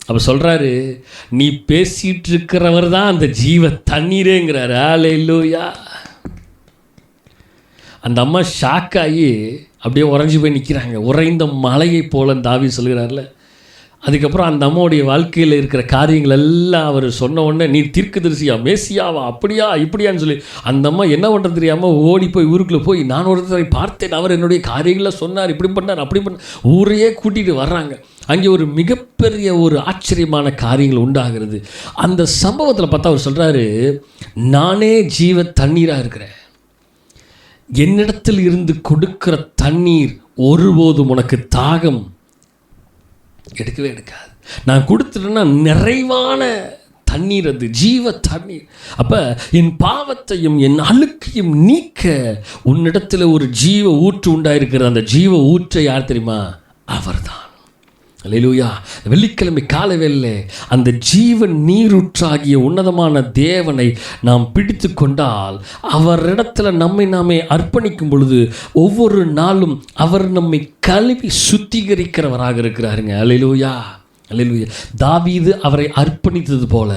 Speaker 1: அப்போ சொல்கிறாரு, நீ பேசிகிட்டு இருக்கிறவர் தான் அந்த ஜீவ தண்ணீரேங்கிறாரு. அல்லேலூயா. அந்த அம்மா ஷாக்காகி அப்படியே உறைஞ்சி போய் நிற்கிறாங்க. உறைந்த மலையை போல தாவீது சொல்கிறார்ல. அதுக்கப்புறம் அந்த அம்மாவுடைய வாழ்க்கையில் இருக்கிற காரியங்கள் எல்லாம் அவர் சொன்ன உடனே, நீ தீர்க்கதரிசியா, மேசியாவா, அப்படியா இப்படியான்னு சொல்லி அந்த அம்மா என்ன பண்ணுறது தெரியாமல் ஓடி போய் ஊருக்குள்ளே போய், நான் ஒருத்தரை பார்த்தேன், அவர் என்னுடைய காரியங்களை சொன்னார், இப்படி பண்ணார் அப்படி பண்ணார், ஊரையே கூட்டிகிட்டு வர்றாங்க. அங்கே ஒரு மிகப்பெரிய ஒரு ஆச்சரியமான காரியங்கள் உண்டாகிறது. அந்த சம்பவத்தில் பார்த்தா அவர் சொல்கிறாரு, நானே ஜீவ தண்ணீராக இருக்கிறேன், என்னிடத்தில் இருந்து கொடுக்கிற தண்ணீர் ஒருபோதும் உனக்கு தாகம் எடுக்கவே எடுக்காது. நான் கொடுத்துட்டேன்னா நிறைவான தண்ணீர், அது ஜீவ தண்ணீர். அப்போ என் பாவத்தையும் என் அழுக்கையும் நீக்க உன்னிடத்தில் ஒரு ஜீவ ஊற்று உண்டாயிருக்கிற அந்த ஜீவ ஊற்றை யார் தெரியுமா? அவர்தான். அல்லேலூயா. வெள்ளிக்கிழமை காலை வேளையிலே அந்த ஜீவன் நீரூற்றாகிய உன்னதமான தேவனை நாம் பிடித்து கொண்டால், அவரிடத்தில் நம்மை நாமே அர்ப்பணிக்கும் பொழுது ஒவ்வொரு நாளும் அவர் நம்மை கழுவி சுத்திகரிக்கிறவராக இருக்கிறாருங்க. அல்லேலூயா, அல்லேலூயா. தாவீது அவரை அர்ப்பணித்தது போல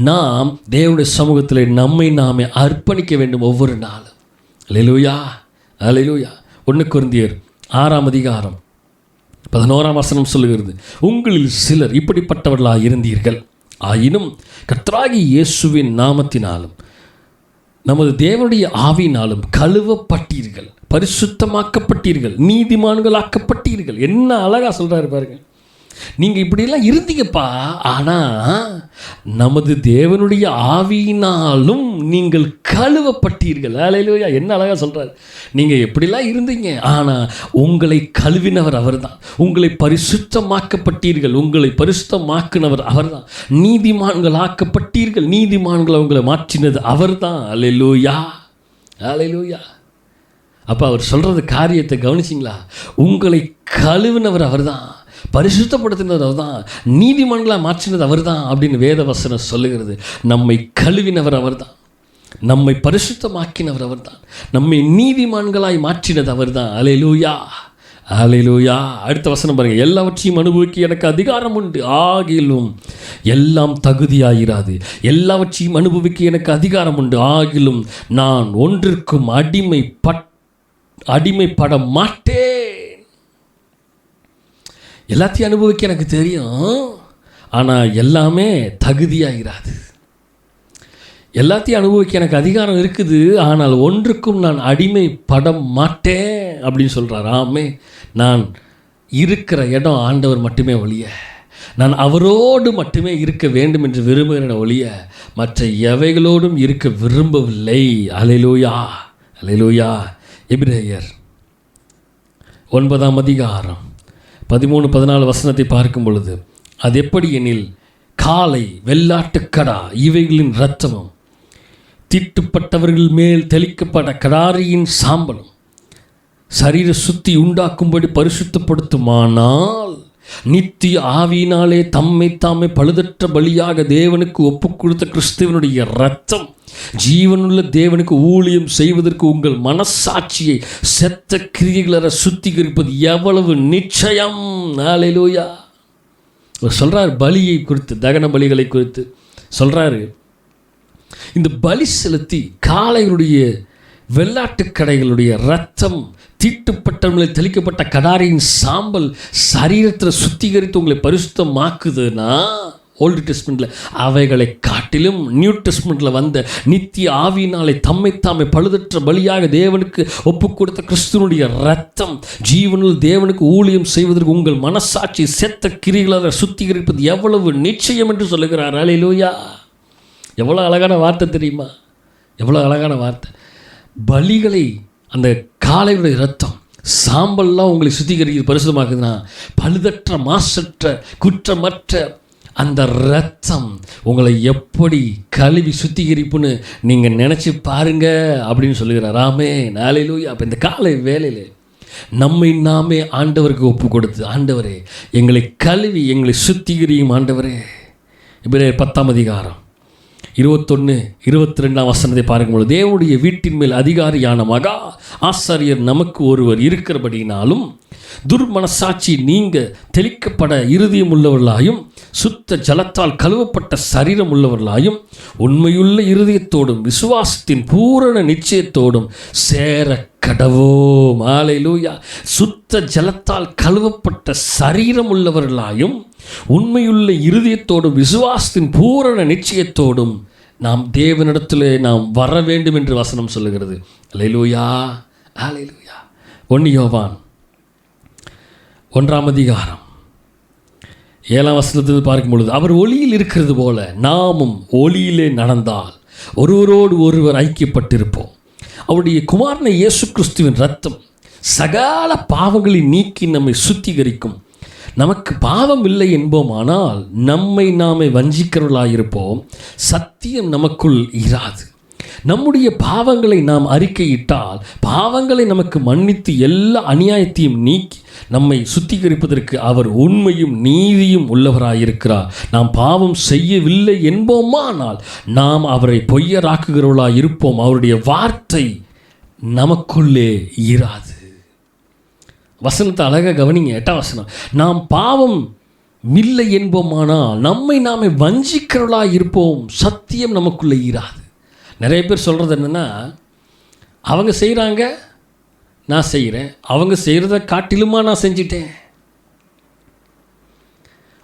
Speaker 1: நாம் தேவனுடைய சமூகத்தில் நம்மை நாமே அர்ப்பணிக்க வேண்டும் ஒவ்வொரு நாளும். அல்லேலூயா, அல்லேலூயா. 1 கொரிந்தியர் 6ஆம் அதிகாரம் 11ஆம் வசனம் சொல்லுகிறது, உங்களில் சிலர் இப்படிப்பட்டவர்களாக இருந்தீர்கள், ஆயினும் கர்த்தராகிய இயேசுவின் நாமத்தினாலும் நமது தேவனுடைய ஆவியினாலும் கழுவப்பட்டீர்கள், பரிசுத்தமாக்கப்பட்டீர்கள், நீதிமான்களாக்கப்பட்டீர்கள். என்ன அழகாக சொல்கிறாரு பாருங்க. நீங்கள் இப்படியெல்லாம் இருந்தீங்கப்பா, ஆனால் நமது தேவனுடைய ஆவியினாலும் நீங்கள் கழுவப்பட்டீர்கள். அல்லேலூயா. என்ன அழகாக சொல்கிறார். நீங்கள் எப்படிலாம் இருந்தீங்க, ஆனால் உங்களை கழுவினவர் அவர் தான். உங்களை பரிசுத்தமாக்கப்பட்டீர்கள், உங்களை பரிசுத்தமாக்குனவர் அவர் தான். நீதிமான்கள் ஆக்கப்பட்டீர்கள், நீதிமான்களை உங்களை மாற்றினது அவர் தான். அல்லேலூயா, அல்லேலூயா. அப்போ அவர் சொல்கிறது காரியத்தை கவனிச்சிங்களா? உங்களை கழுவினவர் அவர் தான், பரிசுத்தப்படுத்தினது அவர் தான், நீதிமான்களாக மாற்றினது அவர் தான் அப்படின்னு வேத வசனம் சொல்லுகிறது. நம்மை கழுவினவர் அவர் தான், நம்மை பரிசுத்தமாக்கினவர் அவர் தான், நம்மை நீதிமான்களாய் மாற்றினது அவர் தான். அல்லேலூயா, அல்லேலூயா. அடுத்த வசனம் பாருங்கள். எல்லாவற்றையும் அனுபவிக்க எனக்கு அதிகாரம் உண்டு, ஆகிலும் எல்லாம் தகுதியாயிராது. எல்லாவற்றையும் அனுபவிக்க எனக்கு அதிகாரம் உண்டு, ஆகிலும் நான் ஒன்றிற்கும் அடிமைப்பட மாட்டேன். எல்லாத்தையும் அனுபவிக்க எனக்கு தெரியும், ஆனால் எல்லாமே தகுதியாகிறாது. எல்லாத்தையும் அனுபவிக்க எனக்கு அதிகாரம் இருக்குது, ஆனால் ஒன்றுக்கும் நான் அடிமைப்பட மாட்டேன் அப்படின்னு சொல்கிறார். ஆமே, நான் இருக்கிற இடம் ஆண்டவர் மட்டுமே ஒழிய, நான் அவரோடு மட்டுமே இருக்க வேண்டும் என்று விரும்புகிறேன் ஒழிய மற்ற எவைகளோடும் இருக்க விரும்பவில்லை. அல்லேலூயா, அல்லேலூயா. எபிரேயர் 9ஆம் அதிகாரம் 13-14 வசனத்தை பார்க்கும் பொழுது, அது எப்படி எனில், காளை, வெள்ளாட்டுக்கடா இவைகளின் இரத்தமும் தீட்டுப்பட்டவர்கள் மேல் தெளிக்கப்பட்ட கடாரியின் சாம்பலும் சரீர சுத்தி உண்டாக்கும்படி பரிசுத்தப்படுத்துமானால், நித்திய ஆவியினாலே தம்மை தாமே பழுதற்ற பலியாக தேவனுக்கு ஒப்புக் கொடுத்த கிறிஸ்துவனுடைய இரத்தம் ஜீவனுள்ள தேவனுக்கு ஊழியம் செய்வதற்கு உங்கள் மனசாட்சியை செத்த கிரியைகளை சுத்திகரிப்பது எவ்வளவு நிச்சயம். அல்லேலூயா. சொல்கிறார் பலியை குறித்து, தகன பலிகளை குறித்து சொல்கிறாரு. இந்த பலி செலுத்தி காளைகளுடைய வெள்ளாட்டுக்கடைகளுடைய இரத்தம் தீட்டுப்பட்டவங்களை தெளிக்கப்பட்ட கடாரியின் சாம்பல் சரீரத்தில் சுத்திகரித்து உங்களை பரிசுத்தமாக்குதுன்னா, ஓல்டு டெஸ்ட்மெண்ட்டில் அவைகளை காட்டிலும் நியூ டெஸ்ட்மெண்ட்டில் வந்த நித்திய ஆவியினாலே தம்மைத்தாமே பழுதற்ற பலியாக தேவனுக்கு ஒப்புக் கொடுத்த கிறிஸ்துவனுடைய இரத்தம் ஜீவனில் தேவனுக்கு ஊழியம் செய்வதற்கு உங்கள் மனசாட்சி செத்த கிரிகளை சுத்திகரிப்பது எவ்வளவு நிச்சயம் என்று சொல்லுகிறார். அல்லேலூயா. எவ்வளோ அழகான வார்த்தை தெரியுமா? எவ்வளோ அழகான வார்த்தை. பலிகளை, அந்த காளையுடைய இரத்தம் சாம்பல்லாம் உங்களை சுத்திகரிக்கிறது, பரிசுத்தமாக்குதுன்னா, பழுதற்ற மாசற்ற குற்றமற்ற அந்த இரத்தம் உங்களை எப்படி கழுவி சுத்திகரிப்புன்னு நீங்கள் நினச்சி பாருங்க அப்படின்னு சொல்லுகிறார். ஆமென், அல்லேலூயா. அப்போ இந்த காலை வேளையில் நம்மை நாமே ஆண்டவருக்கு ஒப்பு கொடுத்து, ஆண்டவரே எங்களை கழுவி எங்களை சுத்திகரியும் ஆண்டவரே. எபிரேயர் 10ஆம் அதிகாரம் 21-22 வசனத்தை பார்க்கும்பொழுது, தேவனுடைய வீட்டின் மேல் அதிகாரியான மகா ஆசாரியர் நமக்கு ஒருவர் இருக்கிறபடினாலும் துர்மனசாட்சி நீங்க தெளிக்கப்பட இருதயம் உள்ளவர்களாயும் சுத்த ஜலத்தால் கழுவப்பட்ட சரீரம் உள்ளவர்களாயும் உண்மையுள்ள இருதயத்தோடும் விசுவாசத்தின் பூரண நிச்சயத்தோடும் சேர கடவோம். அல்லேலூயா. சுத்த ஜலத்தால் கழுவப்பட்ட சரீரம் உள்ளவர்களாயும் உண்மையுள்ள இருதயத்தோடும் விசுவாசத்தின் பூரண நிச்சயத்தோடும் நாம் தேவனிடத்தில் நாம் வர வேண்டும் என்று வசனம் சொல்லுகிறது. அல்லேலூயா, அல்லேலூயா. 1 யோவான் 1ஆம் அதிகாரம் 7ஆம் வசனத்தில் பார்க்கும் பொழுது, அவர் ஒளியில் இருக்கிறது போல நாமும் ஒளியிலே நடந்தால் ஒருவரோடு ஒருவர் ஐக்கியப்பட்டிருப்போம். அவருடைய குமாரனை இயேசு கிறிஸ்துவின் இரத்தம் சகல பாவங்களை நீக்கி நம்மை சுத்திகரிக்கும். நமக்கு பாவம் இல்லை என்போமானால் நம்மை நாமே வஞ்சிக்கிறவர்களாயிருப்போம், சத்தியம் நமக்குள் இராது. நம்முடைய பாவங்களை நாம் அறிக்கையிட்டால் பாவங்களை நமக்கு மன்னித்து எல்லா அநியாயத்தையும் நீக்கி நம்மை சுத்திகரிப்பதற்கு அவர் உண்மையும் நீதியும் உள்ளவராயிருக்கிறார். நாம் பாவம் செய்யவில்லை என்போமானால் நாம் அவரை பொய்யராக்குகிறவர்களாக இருப்போம், அவருடைய வார்த்தை நமக்குள்ளே இராது. வசனத்தை அழகாக கவனிங்க. 8ஆம் வசனம், நாம் பாவம் இல்லை என்போமானால் நம்மை நாமே வஞ்சிக்கிறவர்களாக இருப்போம், சத்தியம் நமக்குள்ளே இராது. நிறைய பேர் சொல்கிறது என்னென்னா, அவங்க செய்கிறாங்க நான் செய்கிறேன், அவங்க செய்கிறத காட்டிலுமா நான் செஞ்சிட்டேன்,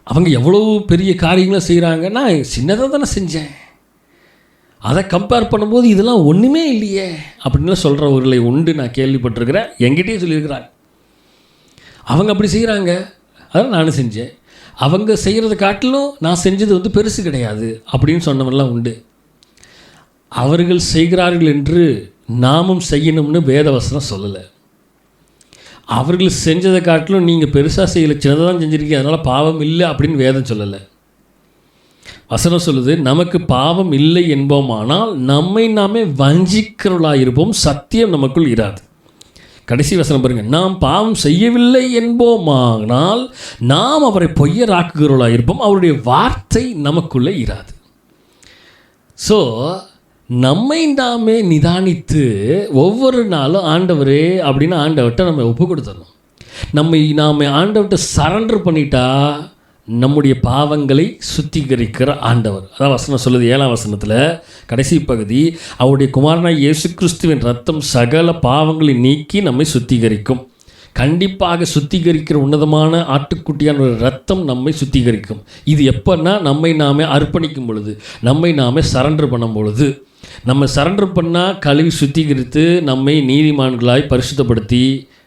Speaker 1: அவங்க எவ்வளோ பெரிய காரியங்களை செய்கிறாங்க, நான் சின்னதாக தானே செஞ்சேன், அதை கம்பேர் பண்ணும்போது இதெல்லாம் ஒன்றுமே இல்லையே அப்படின்லாம் சொல்கிறவர்களை உண்டு. நான் கேள்விப்பட்டிருக்கிறேன், என்கிட்டயே சொல்லியிருக்கிறாங்க. அவங்க அப்படி செய்கிறாங்க, அதான் நானும் செஞ்சேன். அவங்க செய்கிறத காட்டிலும் நான் செஞ்சது பெருசு கிடையாது அப்படின்னு சொன்னவெல்லாம் உண்டு. அவர்கள் செய்கிறார்கள் என்று நாமும் செய்யணும்னு வேதவசனம் சொல்லலை. அவர்கள் செஞ்சதை காட்டிலும் நீங்கள் பெருசாக செய்யலை, சின்னதாக தான் செஞ்சுருக்கீங்க, அதனால் பாவம் இல்லை அப்படின்னு வேதம் சொல்லலை. வசனம் சொல்லுது, நமக்கு பாவம் இல்லை என்போமானால் நம்மை நாமே வஞ்சிக்கிறவர்களாக இருப்போம், சத்தியம் நமக்குள் இராது. கடைசி வசனம் பாருங்கள், நாம் பாவம் செய்யவில்லை என்போமானால் நாம் அவரை பொய்யராக்குகிறவர்களாக இருப்போம், அவருடைய வார்த்தை நமக்குள்ளே இராது. ஸோ நம்மை நாமே நிதானித்து ஒவ்வொரு நாளும் ஆண்டவரே அப்படின்னு ஆண்டவர்கிட்ட நம்ம ஒப்பு கொடுத்துடணும். நாம் ஆண்டவர்கிட்ட சரண்டர் பண்ணிட்டா நம்முடைய பாவங்களை சுத்திகரிக்கிற ஆண்டவர். அதான் வசனம் சொல்லுது 7ஆம் வசனத்தில் கடைசி பகுதி, அவருடைய குமாரனாய் இயேசு கிறிஸ்துவின் ரத்தம் சகல பாவங்களை நீக்கி நம்மை சுத்திகரிக்கும். கண்டிப்பாக சுத்திகரிக்கிற உன்னதமான ஆட்டுக்குட்டியான ஒரு ரத்தம் நம்மை சுத்திகரிக்கும். இது எப்போன்னா நம்மை நாமே அர்ப்பணிக்கும் பொழுது, நம்மை நாமே சரண்டர் பண்ணும் பொழுது. நம்ம சரண்டர் பண்ணால் கழுவி சுத்திகரித்து நம்மை நீதிமான்களாய் பரிசுத்தப்படுத்தி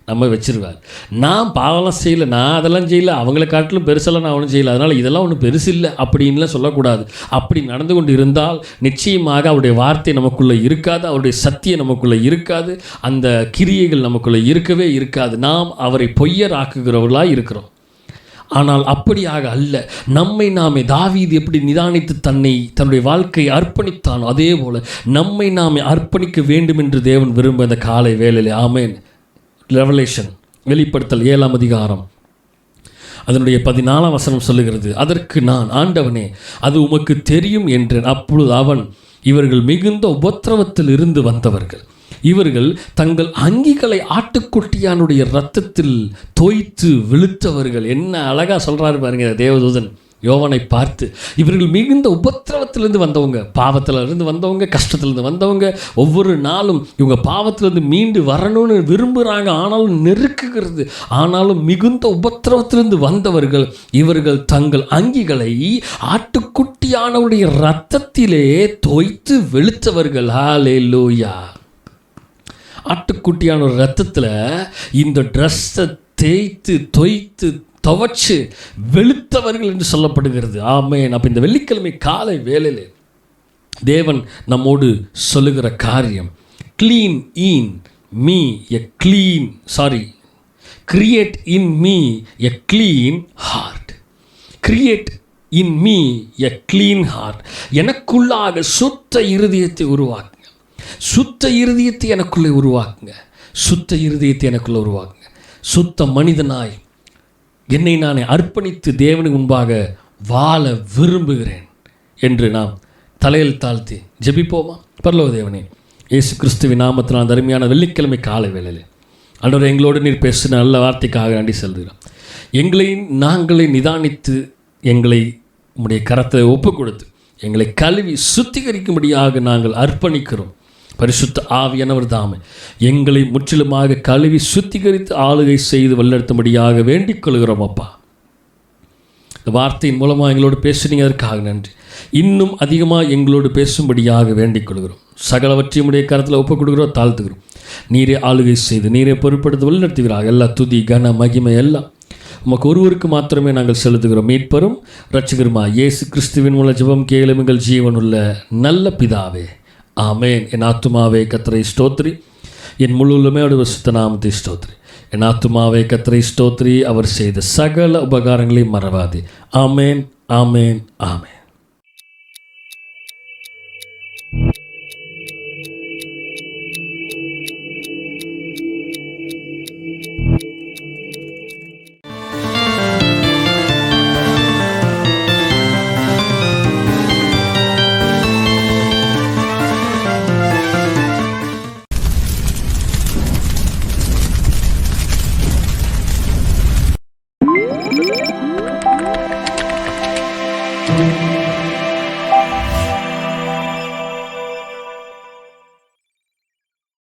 Speaker 1: நம்ம வச்சிருவார். நான் பாவம்லாம் செய்யலை, நான் அதெல்லாம் செய்யலை, அவங்கள காட்டிலும் பெருசெல்லாம் நான் ஒன்றும் செய்யலை, அதனால் இதெல்லாம் ஒன்றும் பெருசு இல்லை அப்படின்லாம் சொல்லக்கூடாது. அப்படி நடந்து கொண்டு இருந்தால் நிச்சயமாக அவருடைய வார்த்தை நமக்குள்ளே இருக்காது, அவருடைய சத்தியம் நமக்குள்ளே இருக்காது, அந்த கிரியைகள் நமக்குள்ளே இருக்கவே இருக்காது. நாம் அவரை பொய்யராக்குகிறவர்களாக இருக்கிறோம். ஆனால் அப்படியாக அல்ல. நம்மை நாமே தாவீது எப்படி நிதானித்து தன்னுடைய வாழ்க்கையை அர்ப்பணித்தானோ அதே போல் நம்மை நாமே அர்ப்பணிக்க வேண்டும் என்று தேவன் விரும்ப இந்த காலை வேளையிலே. ஆமேன். ரெவலேஷன், வெளிப்படுத்தல் 7ஆம் அதிகாரம் அதனுடைய 14ஆம் வசனம் சொல்லுகிறது, அதற்கு நான், ஆண்டவனே அது உமக்கு தெரியும் என்றேன். அப்பொழுது அவன், இவர்கள் மிகுந்த உபத்திரவத்தில் இருந்து வந்தவர்கள், இவர்கள் தங்கள் அங்கிகளை ஆட்டுக்குட்டியானுடைய இரத்தத்தில் தோய்த்து வெளுத்தவர்கள். என்ன அழகாக சொல்கிறாரு பாருங்க தேவதூதன் யோவானை பார்த்து. இவர்கள் மிகுந்த உபத்திரவத்திலிருந்து வந்தவங்க, பாவத்திலிருந்து வந்தவங்க, கஷ்டத்திலிருந்து வந்தவங்க. ஒவ்வொரு நாளும் இவங்க பாவத்திலிருந்து மீண்டு வரணும்னு விரும்புகிறாங்க, ஆனாலும் நெருக்குகிறது. ஆனாலும் மிகுந்த உபத்திரவத்திலிருந்து வந்தவர்கள், இவர்கள் தங்கள் அங்கிகளை ஆட்டுக்குட்டியானவருடைய இரத்தத்திலே தோய்த்து வெளுத்தவர்கள். ஹல்லேலூயா. ஆட்டுக்குட்டியான ஒரு இரத்தத்தில் இந்த ட்ரெஸ்ஸை தேய்த்து தோய்த்து துவச்சு வெளுத்தவர்கள் என்று சொல்லப்படுகிறது. ஆமேன். அப்போ இந்த வெள்ளிக்கிழமை காலை வேளையில் தேவன் நம்மோடு சொல்லுகிற காரியம், clean in me a clean create in me a clean heart. Create in me a clean heart. எனக்குள்ளாக சுத்த இருதயத்தை உருவாக்குங்க. சுத்த இருதயத்தை எனக்குள்ளே உருவாக்குங்க. சுத்த இருதயத்தை எனக்குள்ளே உருவாக்குங்க. சுத்த மனிதனாய் என்னை நானே அர்ப்பணித்து தேவனுக்கு முன்பாக வாழ விரும்புகிறேன் என்று நாம் தலையில் தாழ்த்தி ஜெபிப்போமா? பரலோக தேவனே, இயேசு கிறிஸ்துவின் நாமத்தில் நான் அருமையான வெள்ளிக்கிழமை காலை வேளையில் ஆண்டவரே எங்களோடு நீர் பேசின நல்ல வார்த்தைக்காக நன்றி செலுத்துகிறோம். எங்களை நாங்களே நிதானித்து எங்களை உம்முடைய கரத்தை ஒப்பு கொடுத்து எங்களை கழுவி சுத்திகரிக்கும்படியாக நாங்கள் அர்ப்பணிக்கிறோம். பரிசுத்த ஆவியானவர் தாமே எங்களை முற்றிலுமாக கழுவி சுத்திகரித்து ஆளுகை செய்து வழிநடத்தும்படியாக வேண்டிக் கொள்கிறோம். அப்பா, இந்த வார்த்தையின் மூலமாக எங்களோடு பேசுனீங்க, அதற்காக நன்றி. இன்னும் அதிகமாக எங்களோடு பேசும்படியாக வேண்டிக் கொள்கிறோம். சகலவற்றையும் உடைய கரத்தில் ஒப்புக் கொடுக்கிறோம், தாழ்த்துக்கிறோம். நீரே ஆளுகை செய்து நீரே பொறுப்படுத்தி வழிநடத்துகிறார்கள். எல்லா துதி கன மகிமை எல்லாம் உமக்கு ஒருவருக்கு மாத்திரமே நாங்கள் செலுத்துகிறோம். மீட்பரும் இரட்சகருமா இயேசு கிறிஸ்துவின் மூலம் ஜெபம் கேளும் எங்கள் ஜீவனுள்ள நல்ல பிதாவே, ஆமேன். என் ஆத்துமாவே கர்த்தரை ஸ்தோத்திரி, என் முழுவதுமே அவருடைய பரிசுத்த நாமத்தை ஸ்தோத்திரி. என் ஆத்துமாவே கர்த்தரை ஸ்தோத்திரி, அவர் செய்த சகல உபகாரங்களையும் மறவாதே. ஆமேன், ஆமேன், ஆமேன்.